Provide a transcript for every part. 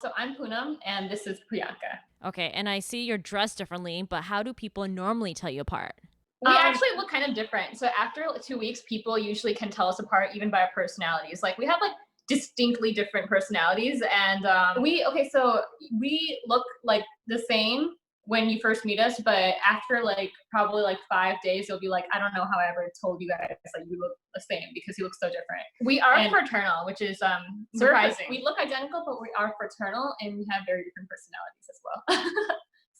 So I'm Poonam, and this is Priyanka. Okay, and I see you're dressed differently, but how do people normally tell you apart? We actually look kind of different. So after 2 weeks, people usually can tell us apart even by our personalities. Like we have like distinctly different personalities, and so we look like the same when you first meet us, but after like probably like 5 days, you'll be like, I don't know how I ever told you guys like you look the same because you look so different. We are fraternal, which is surprising. We look identical, but we are fraternal, and we have very different personalities as well.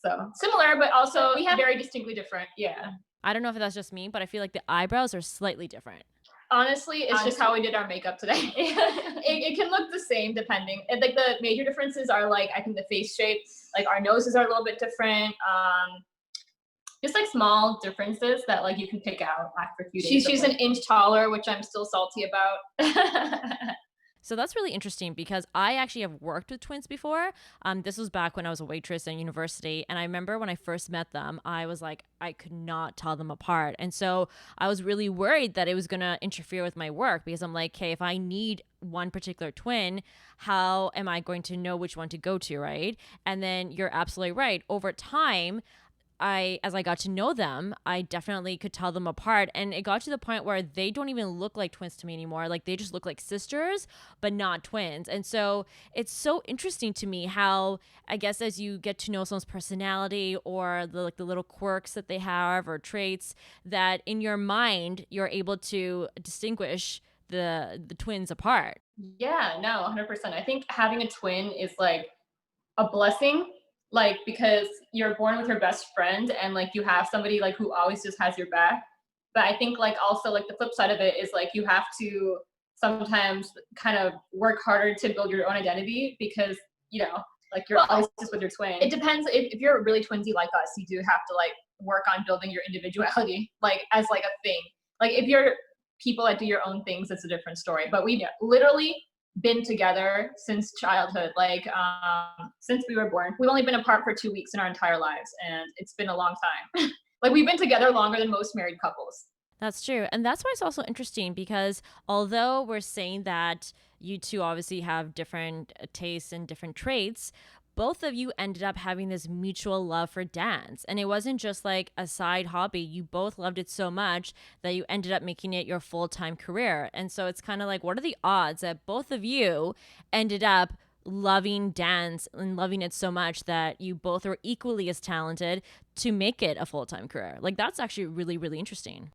So similar, but also we have very distinctly different. Yeah. I don't know if that's just me, but I feel like the eyebrows are slightly different. Honestly, it's just how we did our makeup today. It can look the same depending. And like the major differences are like I think the face shape, like our noses are a little bit different. Just like small differences that like you can pick out after a few days. She's an inch taller, which I'm still salty about. So that's really interesting because I actually have worked with twins before. This was back when I was a waitress in university. And I remember when I first met them, I was like, I could not tell them apart. And so I was really worried that it was going to interfere with my work because I'm like, hey, if I need one particular twin, how am I going to know which one to go to, right? And then you're absolutely right. Over time, as I got to know them, I definitely could tell them apart. And it got to the point where they don't even look like twins to me anymore. Like they just look like sisters, but not twins. And so it's so interesting to me how I guess as you get to know someone's personality or the little quirks that they have or traits, that in your mind you're able to distinguish the twins apart. Yeah, no, 100%. I think having a twin is like a blessing, like because you're born with your best friend and like you have somebody like who always just has your back. But I think like also like the flip side of it is like you have to sometimes kind of work harder to build your own identity because like you're always just with your twin. It depends if you're really twinsy like us, you do have to like work on building your individuality like as like a thing. Like if you're people that do your own things, it's a different story. But we literally been together since childhood, like since we were born. We've only been apart for 2 weeks in our entire lives, and it's been a long time. Like we've been together longer than most married couples. That's true. And that's why it's also interesting because although we're saying that you two obviously have different tastes and different traits, both of you ended up having this mutual love for dance. And it wasn't just like a side hobby. You both loved it so much that you ended up making it your full time career. And so it's kind of like, what are the odds that both of you ended up loving dance and loving it so much that you both are equally as talented to make it a full time career? Like, that's actually really, really interesting.